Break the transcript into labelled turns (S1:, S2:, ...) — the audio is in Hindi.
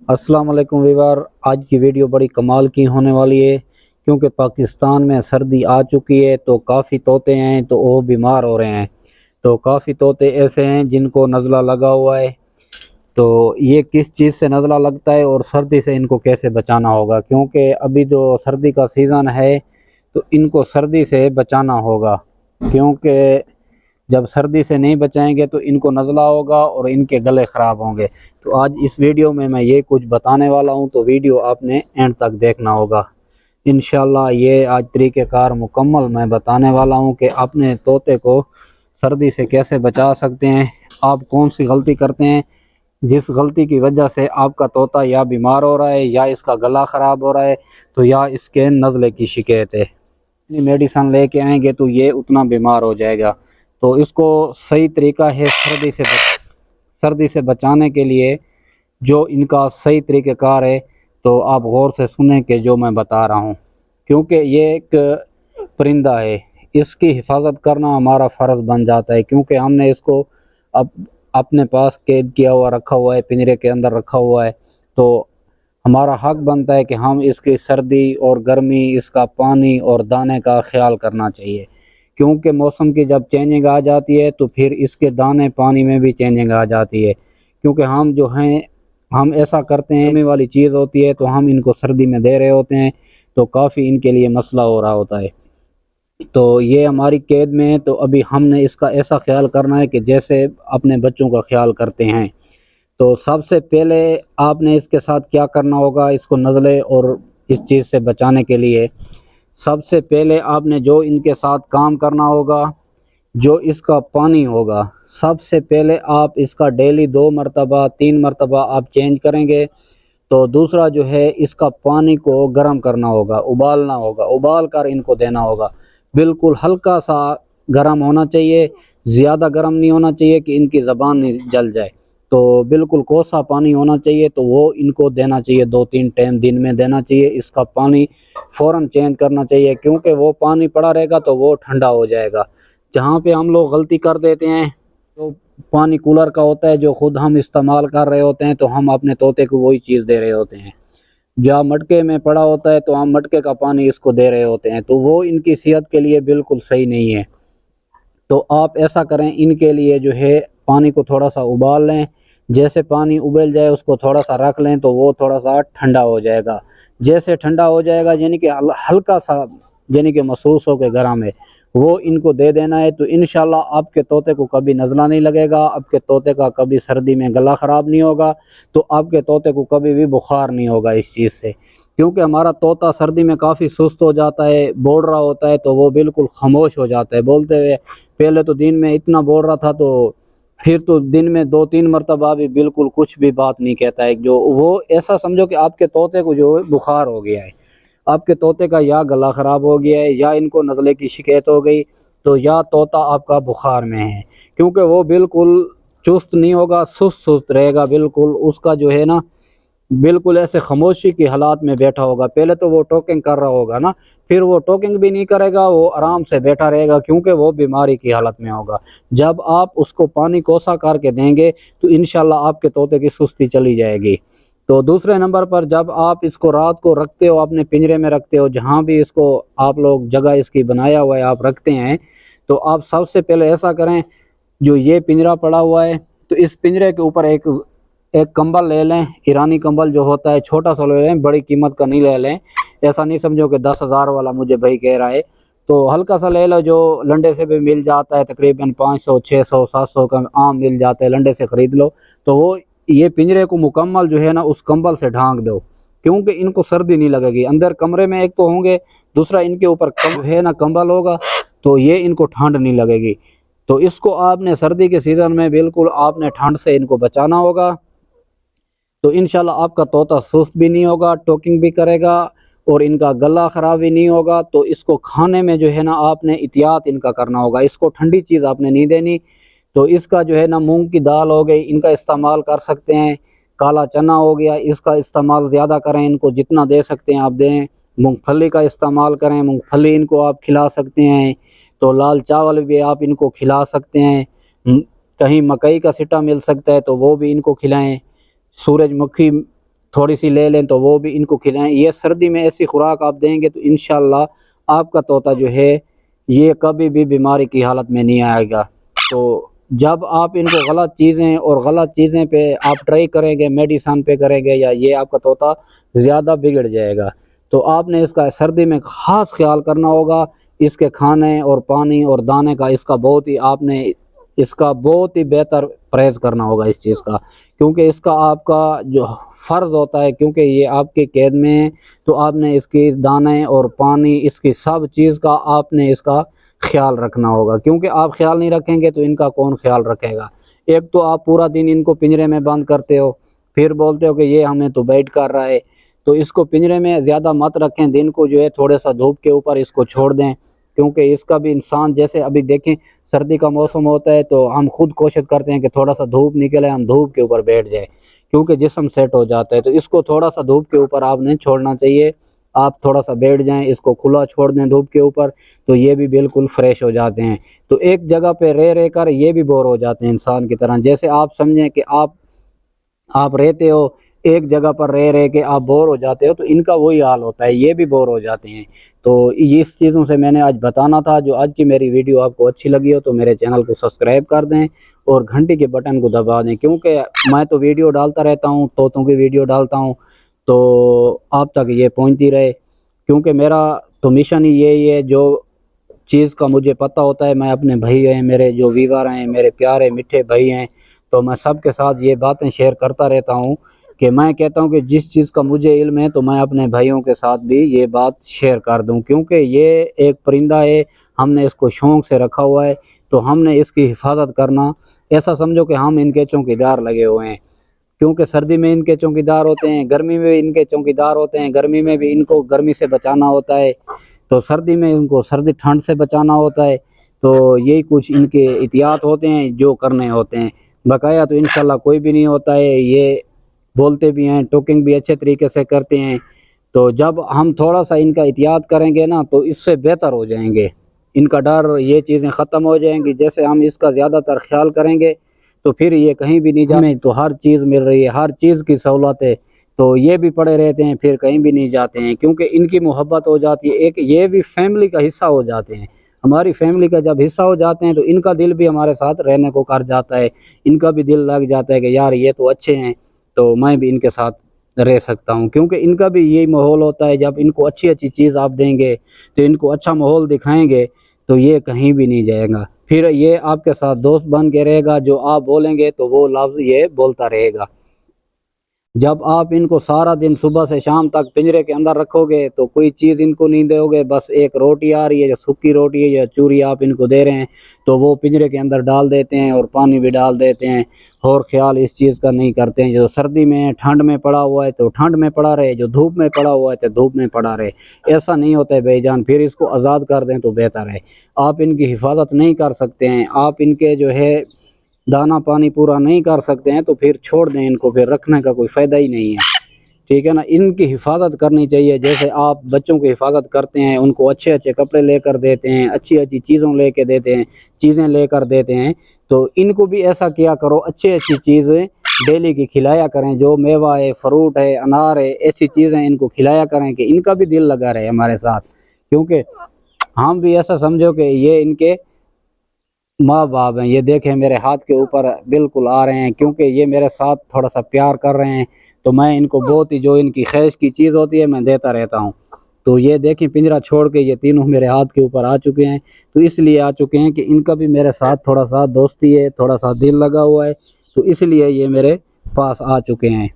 S1: अस्सलाम वालेकुम वीवर। आज की वीडियो बड़ी कमाल की होने वाली है क्योंकि पाकिस्तान में सर्दी आ चुकी है तो काफ़ी तोते हैं तो वो बीमार हो रहे हैं। तो काफ़ी तोते ऐसे हैं जिनको नज़ला लगा हुआ है। तो ये किस चीज़ से नज़ला लगता है और सर्दी से इनको कैसे बचाना होगा, क्योंकि अभी जो सर्दी का सीज़न है तो इनको सर्दी से बचाना होगा। क्योंकि जब सर्दी से नहीं बचाएंगे तो इनको नज़ला होगा और इनके गले ख़राब होंगे। तो आज इस वीडियो में मैं ये कुछ बताने वाला हूँ, तो वीडियो आपने एंड तक देखना होगा। इंशाल्लाह ये आज तरीक़ेकार मुकम्मल मैं बताने वाला हूँ कि अपने तोते को सर्दी से कैसे बचा सकते हैं। आप कौन सी गलती करते हैं जिस गलती की वजह से आपका तोता या बीमार हो रहा है या इसका गला ख़राब हो रहा है तो या इसके नज़ले की शिकायत है। इतनी मेडिसन लेके आएंगे तो ये उतना बीमार हो जाएगा। तो इसको सही तरीका है सर्दी से बचाने के लिए जो इनका सही तरीक़ेकार है, तो आप गौर से सुनें कि जो मैं बता रहा हूँ। क्योंकि ये एक परिंदा है, इसकी हिफाजत करना हमारा फ़र्ज़ बन जाता है। क्योंकि हमने इसको अपने पास कैद किया हुआ रखा हुआ है, पिंजरे के अंदर रखा हुआ है, तो हमारा हक बनता है कि हम इसकी सर्दी और गर्मी, इसका पानी और दाने का ख्याल करना चाहिए। क्योंकि मौसम की जब चेंजिंग आ जाती है तो फिर इसके दाने पानी में भी चेंजिंग आ जाती है। क्योंकि हम जो हैं हम ऐसा करते हैं, गर्मी वाली चीज़ होती है तो हम इनको सर्दी में दे रहे होते हैं, तो काफ़ी इनके लिए मसला हो रहा होता है। तो ये हमारी कैद में है, तो अभी हमने इसका ऐसा ख्याल करना है कि जैसे अपने बच्चों का ख्याल करते हैं। तो सबसे पहले आपने इसके साथ क्या करना होगा, इसको नज़ले और इस चीज़ से बचाने के लिए सबसे पहले आपने जो इनके साथ काम करना होगा, जो इसका पानी होगा, सबसे पहले आप इसका डेली 2 मरतबा 3 मरतबा आप चेंज करेंगे। तो दूसरा जो है, इसका पानी को गर्म करना होगा, उबालना होगा, उबाल कर इनको देना होगा। बिल्कुल हल्का सा गर्म होना चाहिए, ज़्यादा गर्म नहीं होना चाहिए कि इनकी ज़बान नहीं जल जाए। तो बिल्कुल कोसा पानी होना चाहिए, तो वो इनको देना चाहिए, 2-3 टाइम दिन में देना चाहिए। इसका पानी फ़ौरन चेंज करना चाहिए, क्योंकि वो पानी पड़ा रहेगा तो वो ठंडा हो जाएगा। जहाँ पे हम लोग गलती कर देते हैं, तो पानी कूलर का होता है जो ख़ुद हम इस्तेमाल कर रहे होते हैं, तो हम अपने तोते को वही चीज़ दे रहे होते हैं। या मटके में पड़ा होता है तो हम मटके का पानी इसको दे रहे होते हैं, तो वो इनकी सेहत के लिए बिल्कुल सही नहीं है। तो आप ऐसा करें, इनके लिए जो है पानी को थोड़ा सा उबाल लें। जैसे पानी उबल जाए उसको थोड़ा सा रख लें, तो वो थोड़ा सा ठंडा हो जाएगा। जैसे ठंडा हो जाएगा यानी कि हल्का सा यानी कि महसूस हो के गर्म है, वो इनको दे देना है। तो इंशाल्लाह आपके तोते को कभी नज़ला नहीं लगेगा, आपके तोते का कभी सर्दी में गला ख़राब नहीं होगा, तो आपके तोते को कभी भी बुखार नहीं होगा इस चीज़ से। क्योंकि हमारा तोता सर्दी में काफ़ी सुस्त हो जाता है, बोल रहा होता है तो वो बिल्कुल खामोश हो जाता है बोलते हुए। पहले तो दिन में इतना बोल रहा था, तो फिर तो दिन में 2-3 मरतबा भी बिल्कुल कुछ भी बात नहीं कहता है। जो वो ऐसा समझो कि आपके तोते को जो है बुखार हो गया है, आपके तोते का या गला ख़राब हो गया है या इनको नज़ले की शिकायत हो गई, तो या तोता आपका बुखार में है। क्योंकि वो बिल्कुल चुस्त नहीं होगा, सुस्त सुस्त रहेगा बिल्कुल। उसका जो है ना, बिल्कुल ऐसे खामोशी की हालात में बैठा होगा। पहले तो वो टॉकिंग कर रहा होगा ना, फिर वो टॉकिंग भी नहीं करेगा, वो आराम से बैठा रहेगा, क्योंकि वो बीमारी की हालत में होगा। जब आप उसको पानी कोसा करके देंगे तो इंशाल्लाह आपके तोते की सुस्ती चली जाएगी। तो दूसरे नंबर पर, जब आप इसको रात को रखते हो, अपने पिंजरे में रखते हो, जहाँ भी इसको आप लोग जगह इसकी बनाया हुआ है आप रखते हैं, तो आप सबसे पहले ऐसा करें, जो ये पिंजरा पड़ा हुआ है तो इस पिंजरे के ऊपर एक एक कंबल ले लें। ईरानी कंबल जो होता है छोटा सा ले लें, बड़ी कीमत का नहीं ले लें। ऐसा नहीं समझो कि 10,000 वाला मुझे भाई कह रहा है, तो हल्का सा ले लो, जो लंडे से भी मिल जाता है, तकरीबन 500 600 700 का आम मिल जाता है, लंडे से ख़रीद लो। तो वो ये पिंजरे को मुकम्मल जो है ना उस कंबल से ढांक दो, क्योंकि इनको सर्दी नहीं लगेगी। अंदर कमरे में एक तो होंगे, दूसरा इनके ऊपर है ना कंबल होगा, तो ये इनको ठंड नहीं लगेगी। तो इसको आपने सर्दी के सीज़न में बिल्कुल आपने ठंड से इनको बचाना होगा। तो इंशाल्लाह आपका तोता सुस्त भी नहीं होगा, टॉकिंग भी करेगा और इनका गला ख़राब भी नहीं होगा। तो इसको खाने में जो है ना आपने एहतियात इनका करना होगा, इसको ठंडी चीज़ आपने नहीं देनी। तो इसका जो है ना, मूंग की दाल हो गई, इनका इस्तेमाल कर सकते हैं। काला चना हो गया, इसका इस्तेमाल ज़्यादा करें, इनको जितना दे सकते हैं आप दें। मूंगफली का इस्तेमाल करें, मूंगफली इनको आप खिला सकते हैं। तो लाल चावल भी आप इनको खिला सकते हैं। कहीं मकई का सिट्टा मिल सकता है तो वो भी इनको खिलाएं। सूरजमुखी थोड़ी सी ले लें तो वो भी इनको खिलाएं। ये सर्दी में ऐसी खुराक आप देंगे तो इंशाल्लाह आपका तोता जो है ये कभी भी बीमारी की हालत में नहीं आएगा। तो जब आप इनको गलत चीज़ें और गलत चीज़ें पे आप ट्राई करेंगे, मेडिसन पे करेंगे, या ये आपका तोता ज़्यादा बिगड़ जाएगा। तो आपने इसका सर्दी में ख़ास ख्याल करना होगा। इसके खाने और पानी और दाने का इसका बहुत ही बेहतर परहेज़ करना होगा इस चीज़ का, क्योंकि इसका आपका जो फ़र्ज़ होता है, क्योंकि ये आपके कैद में है, तो आपने इसकी दाने और पानी, इसकी सब चीज़ का आपने इसका ख्याल रखना होगा। क्योंकि आप ख्याल नहीं रखेंगे तो इनका कौन ख्याल रखेगा। एक तो आप पूरा दिन इनको पिंजरे में बंद करते हो, फिर बोलते हो कि ये हमें तो बैठ कर रहा है। तो इसको पिंजरे में ज़्यादा मत रखें, दिन को जो है थोड़ा सा धूप के ऊपर इसको छोड़ दें, क्योंकि इसका भी इंसान, जैसे अभी देखें सर्दी का मौसम होता है तो हम खुद कोशिश करते हैं कि थोड़ा सा धूप निकले, हम धूप के ऊपर बैठ जाए, क्योंकि जिस्म सेट हो जाता है। तो इसको थोड़ा सा धूप के ऊपर आपने छोड़ना चाहिए। आप थोड़ा सा बैठ जाएं, इसको खुला छोड़ दें धूप के ऊपर, तो ये भी बिल्कुल फ्रेश हो जाते हैं। तो एक जगह पे रह कर ये भी बोर हो जाते हैं इंसान की तरह। जैसे आप समझें कि आप रहते हो एक जगह पर रह के आप बोर हो जाते हो, तो इनका वही हाल होता है, ये भी बोर हो जाते हैं। तो इस चीज़ों से मैंने आज बताना था। जो आज की मेरी वीडियो आपको अच्छी लगी हो तो मेरे चैनल को सब्सक्राइब कर दें और घंटी के बटन को दबा दें, क्योंकि मैं तो वीडियो डालता रहता हूँ, तोतों की वीडियो डालता हूँ, तो आप तक ये पहुँचती रहे। क्योंकि मेरा तो मिशन ही यही है, जो चीज़ का मुझे पता होता है, मैं अपने भाई हैं, मेरे जो व्यूअर हैं, मेरे प्यारे मीठे भाई हैं, तो मैं सबके साथ ये बातें शेयर करता रहता हूँ कि मैं कहता हूँ कि जिस चीज़ का मुझे इल्म है तो मैं अपने भाइयों के साथ भी ये बात शेयर कर दूँ। क्योंकि ये एक परिंदा है, हमने इसको शौक़ से रखा हुआ है, तो हमने इसकी हिफाजत करना, ऐसा समझो कि हम इनके चौकीदार लगे हुए हैं। क्योंकि सर्दी में इनके चौकीदार होते हैं, गर्मी में इनके चौकीदार होते हैं, गर्मी में भी इनको गर्मी से बचाना होता है, तो सर्दी में इनको सर्दी ठंड से बचाना होता है। तो यही कुछ इनके एहतियात होते हैं जो करने होते हैं। बकाया तो इंशाल्लाह कोई भी नहीं होता है। ये बोलते भी हैं, टोकिंग भी अच्छे तरीके से करते हैं। तो जब हम थोड़ा सा इनका एहतियात करेंगे ना, तो इससे बेहतर हो जाएंगे, इनका डर, ये चीज़ें ख़त्म हो जाएंगी। जैसे हम इसका ज़्यादातर ख्याल करेंगे तो फिर ये कहीं भी नहीं जाए, तो हर चीज़ मिल रही है, हर चीज़ की सहूलत है, तो ये भी पड़े रहते हैं, फिर कहीं भी नहीं जाते हैं, क्योंकि इनकी मोहब्बत हो जाती है। एक ये भी फैमिली का हिस्सा हो जाते हैं, हमारी फैमिली का जब हिस्सा हो जाते हैं तो इनका दिल भी हमारे साथ रहने को कर जाता है, इनका भी दिल लग जाता है कि यार ये तो अच्छे हैं, तो मैं भी इनके साथ रह सकता हूँ। क्योंकि इनका भी यही माहौल होता है, जब इनको अच्छी अच्छी चीज़ आप देंगे, तो इनको अच्छा माहौल दिखाएंगे, तो ये कहीं भी नहीं जाएगा, फिर ये आपके साथ दोस्त बन के रहेगा। जो आप बोलेंगे तो वो लफ्ज़ ये बोलता रहेगा। जब आप इनको सारा दिन सुबह से शाम तक पिंजरे के अंदर रखोगे तो कोई चीज़ इनको नहीं दोगे, बस एक रोटी आ रही है या सूखी रोटी है या चूरी आप इनको दे रहे हैं, तो वो पिंजरे के अंदर डाल देते हैं और पानी भी डाल देते हैं, और ख्याल इस चीज़ का नहीं करते हैं। जो सर्दी में ठंड में पड़ा हुआ है तो ठंड में पड़ा रहे, जो धूप में पड़ा हुआ है तो धूप में पड़ा रहे। ऐसा नहीं होता है भाईजान, फिर इसको आज़ाद कर दें तो बेहतर है। आप इनकी हिफाजत नहीं कर सकते हैं, आप इनके जो है दाना पानी पूरा नहीं कर सकते हैं, तो फिर छोड़ दें इनको, फिर रखने का कोई फ़ायदा ही नहीं है, ठीक है ना। इनकी हिफाजत करनी चाहिए, जैसे आप बच्चों की हिफाजत करते हैं, उनको अच्छे अच्छे कपड़े लेकर देते हैं, अच्छी अच्छी चीज़ें लेकर देते हैं, तो इनको भी ऐसा किया करो, अच्छी चीज़ें डेली की खिलाया करें, जो मेवा है, फ्रूट है, अनार है, ऐसी चीज़ें इनको खिलाया करें कि इनका भी दिल लगा रहे हमारे साथ। क्योंकि हम भी ऐसा समझो कि ये इनके माँ बाप हैं, ये देखें मेरे हाथ के ऊपर बिल्कुल आ रहे हैं, क्योंकि ये मेरे साथ थोड़ा सा प्यार कर रहे हैं, तो मैं इनको बहुत ही, जो इनकी ख्वाहिश की चीज़ होती है मैं देता रहता हूँ। तो ये देखें पिंजरा छोड़ के ये तीनों मेरे हाथ के ऊपर आ चुके हैं, तो इसलिए आ चुके हैं कि इनका भी मेरे साथ थोड़ा सा दोस्ती है, थोड़ा सा दिल लगा हुआ है, तो इसलिए ये मेरे पास आ चुके हैं।